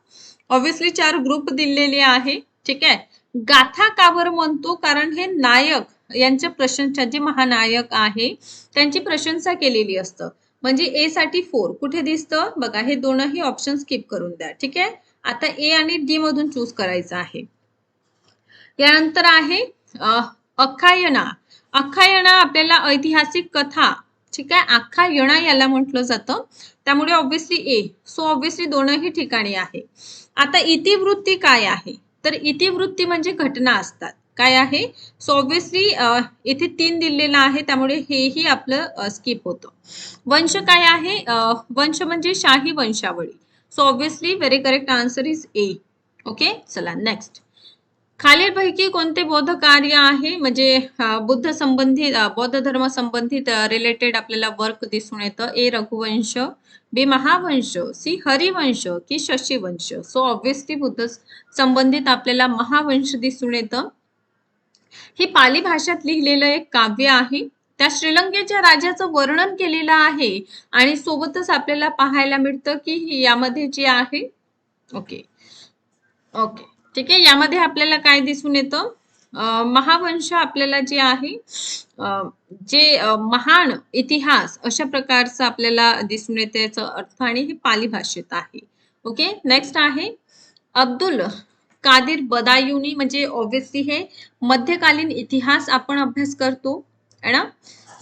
ऑब्व्हियसली 4 ग्रुप दिलेले आहे. ठीक आहे. गाथा का बरं म्हणतो, कारण हे नायक यांच्या प्रशंसा, जे महानायक आहे त्यांची प्रशंसा केलेली असतं. म्हणजे ए साठी 4 कुठे दिसतं बघा, हे दोनही ऑप्शन स्किप करून द्या. ठीक आहे. आता ए आणि डी मधून चूज करायचं आहे. यानंतर आहे आख्यायिका. आख्यायिका आपल्याला ऐतिहासिक कथा. ठीक आहे. आख्यायिका याला म्हटलं जातं, त्यामुळे ऑब्व्हियसली ए. सो ऑब्व्हियसली दोनही ठिकाणी आहे. आता इतिवृत्ती काय आहे, तर इतिवृत्ती म्हणजे घटना असतात. काय आहे, सो ऑब्व्हियसली इथे 3 दिलेला आहे, त्यामुळे हेही आपलं स्किप होतं. वंश काय आहे, वंश म्हणजे शाही वंशावळी. So obviously very correct answer is A. Okay. चला नेक्स्ट. खालीलपैकी कोणते बौद्ध कार्य आहे, म्हणजे बुद्ध संबंधित, बौद्ध धर्म संबंधित रिलेटेड आपल्याला वर्क दिसून येतं. ए रघुवंश, बी महावंश, सी हरिवंश की शशीवंश. सो ऑब्व्हियसली बुद्ध संबंधित आपल्याला महावंश दिसून येतं. हे पाली भाषेत लिहिलेलं एक काव्य आहे. त्या श्रीलंकेच्या राजाचं वर्णन केलेलं आहे आणि सोबतच आपल्याला पाहायला मिळतं की यामध्ये जे आहे ओके ओके ठीक आहे, यामध्ये आपल्याला काय दिसून येतं, महावंश आपल्याला जे आहे जे महान इतिहास अशा प्रकारचं आपल्याला दिसून येते याचा अर्थ, आणि हे पाली भाषेत आहे. ओके. नेक्स्ट आहे अब्दुल कादिर बदायुनी, म्हणजे ऑब्व्हियसली हे मध्यकालीन इतिहास आपण अभ्यास करतो है ना.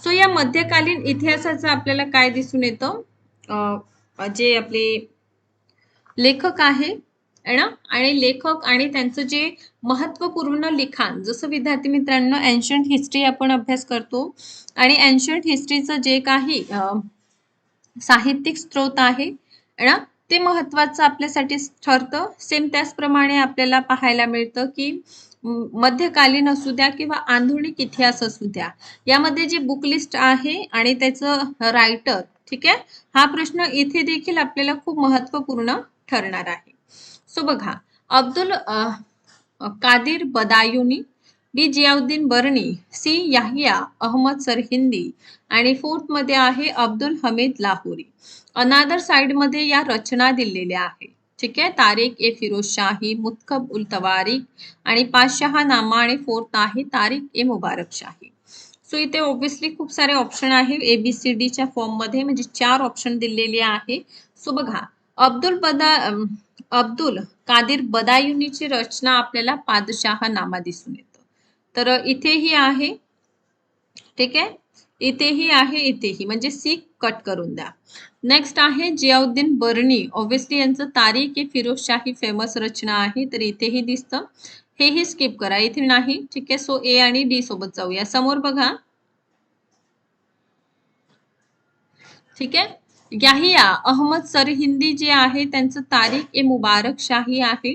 सो या मध्यकालीन इतिहासाचं आपल्याला काय दिसून येतं, जे आपले लेखक आहे ना, आणि लेखक आणि त्यांचं जे महत्वपूर्ण लिखाण, जसं विद्यार्थी मित्रांनो एन्शंट हिस्ट्री आपण अभ्यास करतो आणि एन्शंट हिस्ट्रीचं जे काही साहित्यिक स्रोत आहे ना ते महत्वाचं आपल्यासाठी ठरतं. सेम त्याचप्रमाणे आपल्याला पाहायला मिळतं की मध्यकालीन असू द्या किंवा आधुनिक इतिहास असू द्या, यामध्ये जी बुक लिस्ट आहे आणि त्याचं रायटर, ठीक आहे, हा प्रश्न इथे देखील आपल्याला खूप महत्वपूर्ण ठरणार आहे. सो बघा, अब्दुल कादिर बदायुनी, बी जियाउद्दीन बर्नी, सी याहिया अहमद सरहिंदी आणि 4th मध्ये आहे अब्दुल हमीद लाहोरी. अनादर साइड मध्ये या रचना दिलेल्या आहेत. ठीक आहे. तारिक ए फिरोजशाही, मुत्कब उल तवारिक आणि पाचशहानामा, आणि 4th आहे तारिक ए मुबारक शाही. सो इथे ऑब्व्हियसली खूप सारे ऑप्शन आहे ABCD च्या फॉर्म मध्ये, म्हणजे 4 ऑप्शन दिलेले आहे. सो बघा, अब्दुल कादिर बदायुनीची रचना आपल्याला पादशाहनामा दिसून येतं. तर इथेही आहे, ठीक आहे, इथेही आहे, इथेही, म्हणजे सी कट करून द्या. नेक्स्ट आहे जियाउद्दीन बर्नी, ऑब्व्हियसली यांचं तारिक ए फिरोजशाही फेमस रचना आहे, तर इथेही दिसतं. हेही स्किप करा, इथे नाही. ठीक आहे. सो ए आणि डी सोबत जाऊया. समोर बघा, ठीक आहे, याहिया अहमद सरहिंदी जे आहे त्यांचं तारिक ए मुबारक शाही आहे,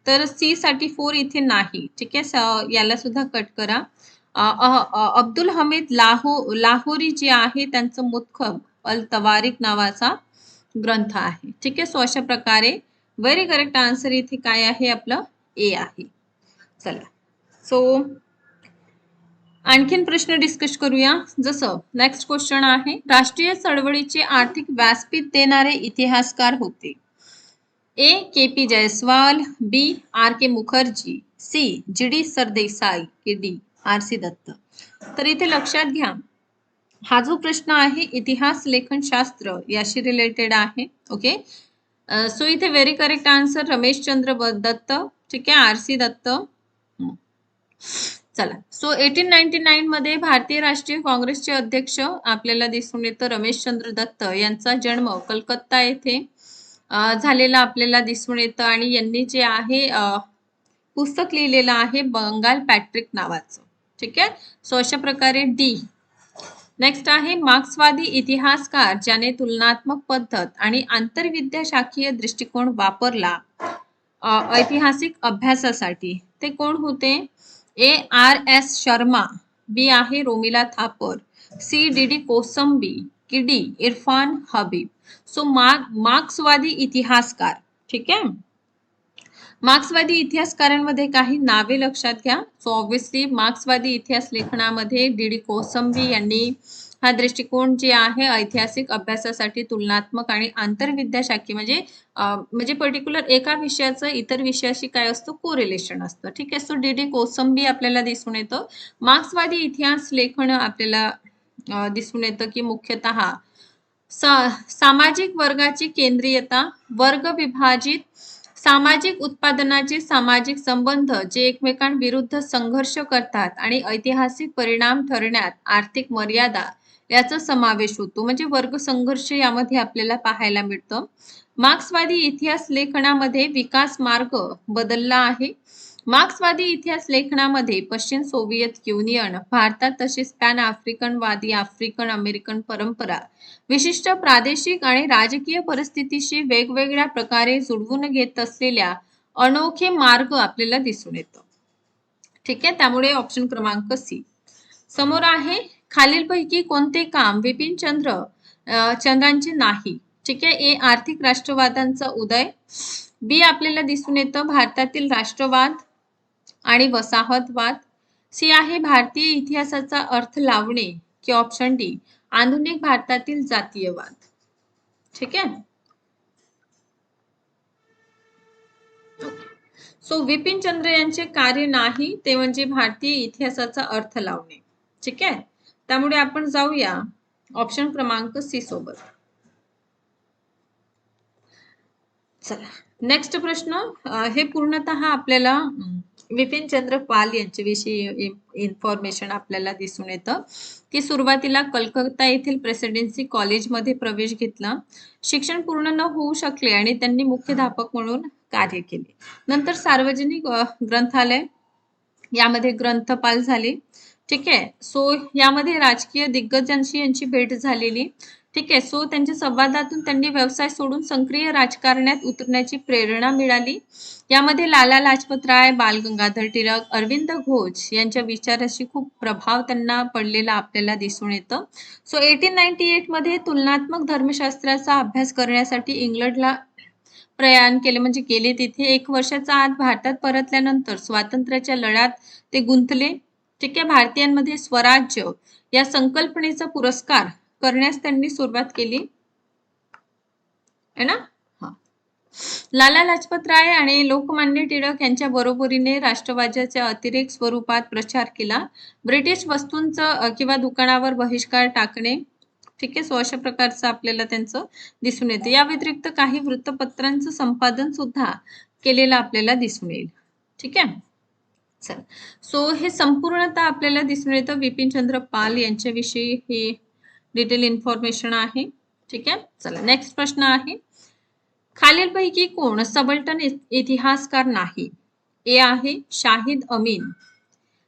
तर सी साठी 4 इथे नाही. ठीक आहे, याला सुद्धा कट करा. अब्दुल हमीद लाहोरी जे आहे त्यांचं मुत्कब अल तवारिक नावाचा ग्रंथ आहे. ठीक आहे. सो अशा प्रकारे व्हेरी करेक्ट आन्सर इथे काय आहे, आपलं ए आहे. चला, सो आणखीन प्रश्न डिस्कस करूया. जसं नेक्स्ट क्वेश्चन आहे, राष्ट्रीय चळवळीचे आर्थिक व्यासपीठ देणारे इतिहासकार होते. A. KP. Jayaswal, B. RK. Mukherjee, C. GD. Sardesai की डी. आर.सी. दत्त. तर इथे लक्षात घ्या, हा जो प्रश्न आहे इतिहास लेखन शास्त्र याशी रिलेटेड आहे. ओके, सो इथे very correct answer Rameshchandra Dutt. ठीक आहे, आर.सी. दत्त. चला, सो 1899 मध्ये भारतीय राष्ट्रीय काँग्रेसचे अध्यक्ष आपल्याला दिसून येतं रमेशचंद्र दत्त. यांचा जन्म कलकत्ता येथे झालेला आपल्याला दिसून येतं आणि यांनी जे आहे पुस्तक लिहिलेलं आहे बंगाल पॅट्रिक नावाचं. ठीक आहे, सो अशा प्रकारे डी. नेक्स्ट आहे, मार्क्सवादी इतिहासकार ज्याने तुलनात्मक पद्धत आणि आंतरविद्याशाखीय दृष्टिकोन वापरला ऐतिहासिक अभ्यासासाठी, ते कोण होते? ए. आर.एस. शर्मा, बी आहे रोमिला थापर, सी. डी.डी. कोसंबी की डी. इरफान हबीब. सो मार्क्सवादी इतिहासकार. ठीक आहे, मार्क्सवादी इतिहासकारांमध्ये काही नावे लक्षात घ्या. सो ऑब्व्हियसली मार्क्सवादी इतिहास लेखनामध्ये डी.डी. कोसंबी यांनी हा दृष्टिकोन जे आहे ऐतिहासिक अभ्यासासाठी तुलनात्मक आणि आंतरविद्याशाखी म्हणजे पर्टिक्युलर एका विषयाचं इतर विषयाशी काय असतं, कोरिलेशन असतं. ठीक आहे, सो डी.डी. कोसंबी आपल्याला दिसून येतं. मार्क्सवादी इतिहास लेखन आपल्याला दिसून येतं की मुख्यतः सामाजिक वर्गाची केंद्रीयता, वर्ग विभाजित सामाजिक उत्पादनाचे सामाजिक संबंध जे एकमेकांविरुद्ध संघर्ष करतात आणि ऐतिहासिक परिणाम ठरण्यात आर्थिक मर्यादा याचा समावेश होतो. म्हणजे वर्ग संघर्ष यामध्ये आपल्याला पाहायला मिळतं. मार्क्सवादी इतिहास लेखनामध्ये विकास मार्ग बदलला आहे. मार्क्सवादी इतिहास लेखनामध्ये पश्चिम सोव्हिएत युनियन, भारतात तसेच पॅन आफ्रिकनवादी आफ्रिकन अमेरिकन परंपरा विशिष्ट प्रादेशिक आणि राजकीय परिस्थितीशी वेगवेगळ्या प्रकारे जुळवून घेत असलेल्या अनोखे मार्ग आपल्याला दिसून येतं. ठीक आहे, त्यामुळे ऑप्शन क्रमांक सी. समोर आहे, खालीलपैकी कोणते काम बिपिन चंद्रांचे नाही? ठीक आहे, ए. आर्थिक राष्ट्रवादांचा उदय, बी. आपल्याला दिसून येतं भारतातील राष्ट्रवाद आणि वसाहतवाद, सी आहे भारतीय इतिहासाचा अर्थ लावणे की ऑप्शन डी आधुनिक भारतातील जातीयवाद. ठीक आहे, सो बिपिन चंद्र यांचे कार्य नाही ते म्हणजे भारतीय इतिहासाचा अर्थ लावणे. ठीक आहे, त्यामुळे आपण जाऊया ऑप्शन क्रमांक सी सोबत. चला, नेक्स्ट प्रश्न. हे पूर्णतः आपल्याला बिपिन चंद्र पाल यांच्याविषयी इन्फॉर्मेशन आपल्याला दिसून येतं की सुरुवातीला कलकत्ता येथील प्रेसिडेन्सी कॉलेजमध्ये प्रवेश घेतला. शिक्षण पूर्ण न होऊ शकले आणि त्यांनी मुख्याध्यापक म्हणून कार्य केले. नंतर सार्वजनिक ग्रंथालय यामध्ये ग्रंथपाल झाले. ठीक आहे, सो यामध्ये राजकीय दिग्गजांशी यांची भेट झालेली. ठीक आहे, सो त्यांच्या संवादातून त्यांनी व्यवसाय सोडून सक्रिय राजकारणात उतरण्याची प्रेरणा मिळाली. यामध्ये लाला लाजपत राय, बाल गंगाधर टिळक, अरविंद घोष यांच्या विचाराशी खूप प्रभाव त्यांना पडलेला आपल्याला दिसून येतं. सो 1898 मध्ये तुलनात्मक धर्मशास्त्राचा अभ्यास करण्यासाठी इंग्लंडला प्रयाण केले, म्हणजे गेले तिथे. 1 वर्षाच्या आत भारतात परतल्यानंतर स्वातंत्र्याच्या लढ्यात ते गुंतले. ठीक आहे, भारतीयांमध्ये स्वराज्य या संकल्पनेचा पुरस्कार करण्यास त्यांनी सुरुवात केली है ना. लाला लाजपत राय आणि लोकमान्य टिळक यांच्या बरोबरीने राष्ट्रवादाच्या अतिरेक स्वरूपात प्रचार केला. ब्रिटिश वस्तूंचं किंवा दुकानावर बहिष्कार टाकणे. ठीक आहे, सो अशा प्रकारचं आपल्याला त्यांचं दिसून येतं. या व्यतिरिक्त काही वृत्तपत्रांचं संपादन सुद्धा केलेलं आपल्याला दिसून येईल. ठीक आहे, चल, सो हे संपूर्णतः आपल्याला दिसून येतं बिपिन चंद्र पाल यांच्याविषयी हे डिटेल इन्फॉर्मेशन आहे. ठीक आहे, चला, नेक्स्ट प्रश्न आहे, खालीलपैकी कोण सबल्टन इतिहासकार नाही? ए आहे शाहिद अमीन,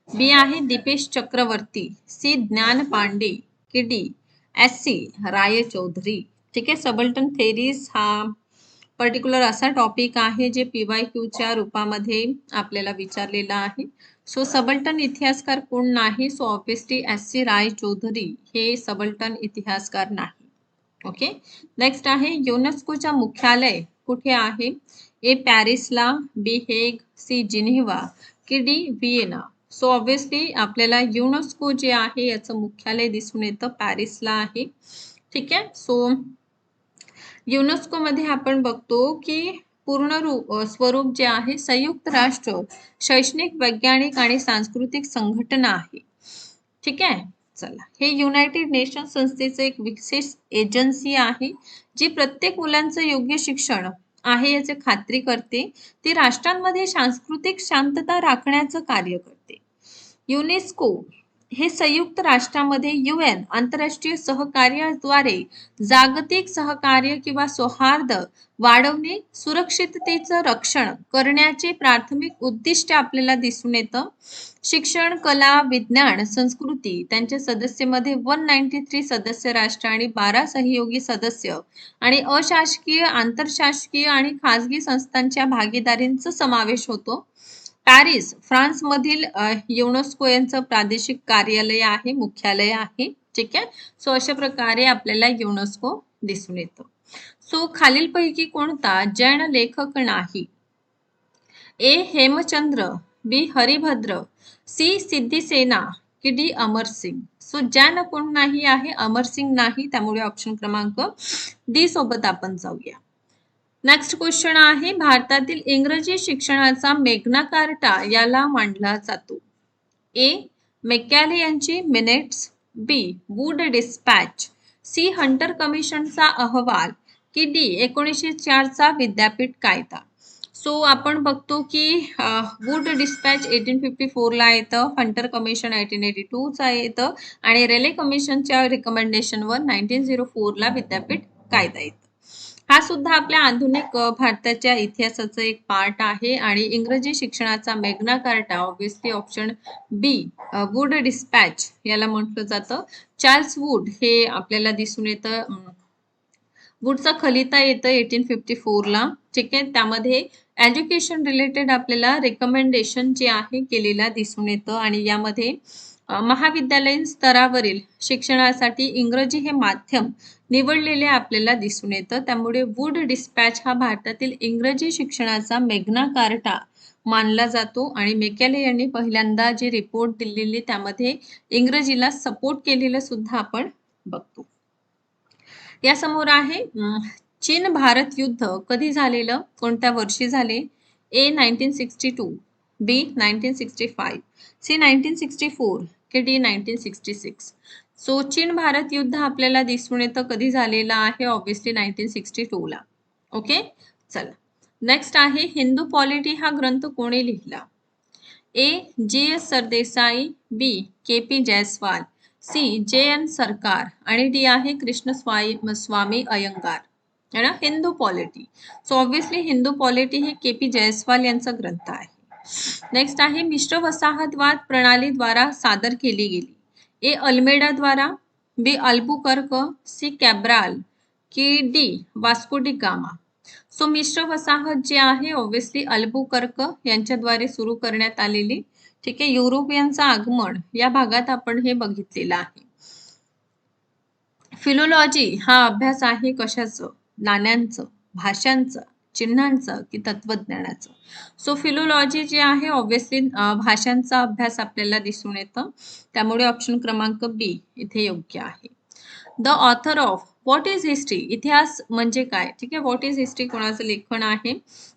बी आहे दीपेश चक्रवर्ती, सी ज्ञान पांडे की डी एस.सी. राय चौधरी. ठीक आहे, सबल्टन थेरीज हा पर्टिक्युलर असा टॉपिक आहे जे PYQच्या रूपामध्ये आपल्याला विचारलेला आहे. सो सबल्टन इतिहासकार कोण नाही? So obviously S C. Ray Chaudhuri हे सबल्टन इतिहासकार नाही. ओके, नेक्स्ट आहे युनेस्कोच्या मुख्यालय कुठे आहे? ए पॅरिसला, बी हेग, सी जिनिव्हा की डी व्हिएना. सो ऑब्व्हियसली आपल्याला युनेस्को जे आहे याचं मुख्यालय दिसून येतं पॅरिसला आहे. ठीक आहे. सो युनेस्को मध्ये आपण बघतो की स्वरूप जे आहे संयुक्त राष्ट्र शैक्षणिक, वैज्ञानिक आणि सांस्कृतिक संघटना आहे. ठीक आहे. चला, हे युनायटेड नेशन संस्थेचं एक विशेष एजन्सी आहे जी प्रत्येक मुलांचं योग्य शिक्षण आहे याची खात्री करते. ती राष्ट्रांमध्ये सांस्कृतिक शांतता राखण्याचं कार्य करते. युनेस्को हे संयुक्त राष्ट्रामध्ये UN आंतरराष्ट्रीय सहकार्याद्वारे जागतिक सहकार्य किंवा सौहार्द वाढवणे, सुरक्षिततेचं रक्षण करण्याचे प्राथमिक उद्दिष्ट आपल्याला दिसून येतं. शिक्षण, कला, विज्ञान, संस्कृती त्यांच्या सदस्यमध्ये 193 सदस्य राष्ट्र आणि 12 सहयोगी सदस्य आणि अशासकीय, आंतरशासकीय आणि खासगी संस्थांच्या भागीदारींचा समावेश होतो. पॅरिस फ्रान्स मधील युनेस्को यांचं प्रादेशिक कार्यालय आहे, मुख्यालय आहे. ठीक आहे. सो अशा प्रकारे आपल्याला युनेस्को दिसून येतं. सो खालीलपैकी कोणता जैन लेखक नाही? ए. हेमचंद्र, बी. हरिभद्र, सी. सिद्धिसेना की डी. अमरसिंग. सो जैन कोण नाही आहे? अमरसिंग नाही. त्यामुळे ऑप्शन क्रमांक डी सोबत आपण जाऊया. नेक्स्ट क्वेश्चन आहे, भारतातील इंग्रजी शिक्षणाचा मेग्ना कार्टा याला मानला जातो. ए. मॅकॅले यांची minutes, B. Wood dispatch, C. Hunter कमिशनचा अहवाल की डी. 1904 चा विद्यापीठ कायदा. सो आपण बघतो की वूड डिस्पॅच 1854 ला येतं, हंटर कमिशन 1882 चा येतं आणि रेले कमिशनच्या रिकमेंडेशनवर 1904 ला विद्यापीठ कायदा येतो. हा सुद्धा आपल्या आधुनिक भारताच्या इतिहासाचा एक पार्ट आहे आणि इंग्रजी शिक्षणाचा मेग्ना कार्टा ऑब्व्हियसली ऑप्शन बी वूड डिस्पॅच याला म्हटलं जातं. चार्ल्स वूड हे आपल्याला दिसून येतं. वूडचा खलिता येतं 1854 ला. ठीक आहे. त्यामध्ये एज्युकेशन रिलेटेड आपल्याला रिकमेंडेशन जे आहे केलेला दिसून येतं आणि यामध्ये महाविद्यालयीन स्तरावरील शिक्षणासाठी इंग्रजी हे माध्यम निवडलेले आपल्याला दिसून येतं. त्यामुळे वूड डिस्पॅच हा भारतातील इंग्रजी शिक्षणाचा मेग्ना कार्टा मानला जातो आणि मॅकॅले यांनी पहिल्यांदा जे रिपोर्ट दिलेली त्यामध्ये इंग्रजीला सपोर्ट केलेलं सुद्धा आपण बघतो. या समोर आहे चीन भारत युद्ध कधी झालेलं, कोणत्या वर्षी झाले? ए. 1962, बी. 1965, सी. 1964 की डी. 1966. सो चीन भारत युद्ध आपल्याला दिसून येतं कधी झालेलं आहे? ऑब्व्हियसली 1962 ला. ओके. चला, नेक्स्ट आहे हिंदू पॉलिटी हा ग्रंथ कोणी लिहिला? ए. G.S. सरदेसाई, बी. K.P. जयस्वाल, सी. J.N. सरकार आणि डी आहे कृष्ण स्वामी अयंगार. है ना, Hindu polity. So obviously Hindu polity ही K.P. जयस्वाल यांचा ग्रंथ आहे. नेक्स्ट आहे मिश्र वसाहतवाद प्रणालीद्वारा सादर केली गेली. ए. अल्मेडा द्वारा, बी. Albuquerque, C. कॅब्राल की D. Vasco da Gama. So मिश्र वसाहत जे आहे ऑब्व्हियसली अल्बुकर्क यांच्याद्वारे सुरू करण्यात आलेली. ठीक आहे. युरोपियनचं आगमन या भागात आपण हे बघितलेलं आहे. फिलोलॉजी हा अभ्यास आहे कशाचं? नाण्यांचं, भाषांचं, चिन्हांचं की तत्वज्ञानाचं? सो फिलोलॉजी जे आहे ऑब्व्हियसली भाषांचा अभ्यास आपल्याला दिसून येतं. त्यामुळे ऑप्शन क्रमांक बी इथे योग्य आहे. The author of what is history, इतिहास म्हणजे काय? ठीक आहे. व्हॉट इज हिस्ट्री कोणाचं लेखन आहे?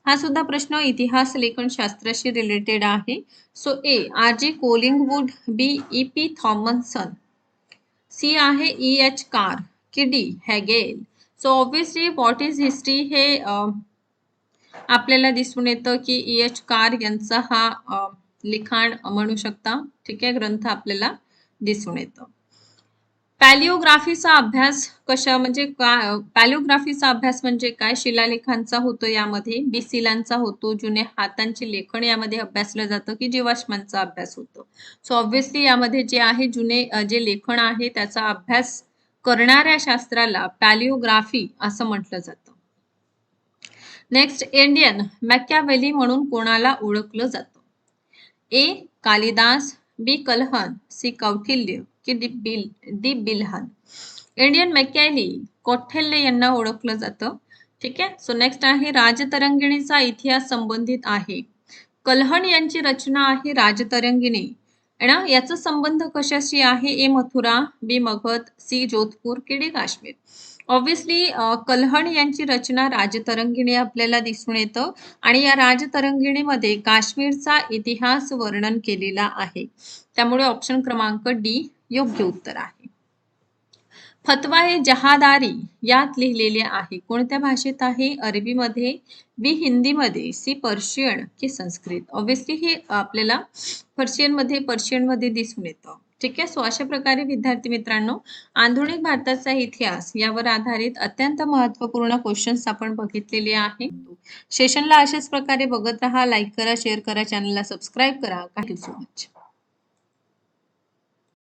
हा सुद्धा प्रश्न इतिहास लेखन शास्त्राशी रिलेटेड आहे. सो ए. R.G. कोलिंगवूड, बी. E.P. थॉमसन, सी आहे E.H. कार की D. Hegel. So obviously what is history हे आपल्याला दिसून येतं की E.H. कार यांचा हा लिखाण म्हणू शकता. ठीक आहे, ग्रंथ आपल्याला दिसून येतं. पॅलिओग्राफीचा अभ्यास कशा म्हणजे काय? पॅलिओग्राफीचा अभ्यास म्हणजे काय? शिलालेखांचा होतो यामध्ये, बिसिलांचा होतो, जुन्या हातांची लेखन यामध्ये अभ्यासलं जातं की जीवाश्मांचा अभ्यास होतो. सो ऑब्व्हियसली यामध्ये जे आहे जुने जे लेखन आहे त्याचा अभ्यास करणाऱ्या शास्त्राला पॅलिओग्राफी असं म्हटलं जातं. नेक्स्ट, इंडियन मॅकॅव्हेली म्हणून कोणाला ओळखलं जातं? ए. कालिदास, बी. कल्हण, सी. कौटिल्य की डी. बिल्हण. इंडियन मॅकॅव्हेली कौटिल्य यांना ओळखलं जातं. ठीक आहे. सो नेक्स्ट आहे राजतरंगिणीचा इतिहास संबंधित आहे. कल्हण यांची रचना आहे राजतरंगिणी. आहे ना. याचा संबंध कशाशी आहे? ए मथुरा, बी मगध, सी जोधपूर, की डी काश्मीर. ऑब्व्हियसली कल्हण यांची रचना राजतरंगिणी आपल्याला दिसून येतं आणि या राजतरंगिणीमध्ये काश्मीरचा इतिहास वर्णन केलेला आहे. त्यामुळे ऑप्शन क्रमांक डी योग्य उत्तर आहे. फतवा ए जहादारी यात लिहिलेले आहे. कोणत्या भाषेत आहे? अरबीमध्ये, बी हिंदीमध्ये, सी पर्शियन की संस्कृत. ऑब्व्हियसली हे आपल्याला पर्शियनमध्ये दिसून येतं. ठीक आहे. सो अशा प्रकारे विद्यार्थी मित्रांनो, आधुनिक भारताचा इतिहास यावर आधारित अत्यंत महत्त्वपूर्ण क्वेश्चन्स आपण बघितलेले आहे. सेशनला अशाच प्रकारे बघत राहा. लाईक करा, शेअर करा, चॅनलला सबस्क्राईब करा. Thank you so much.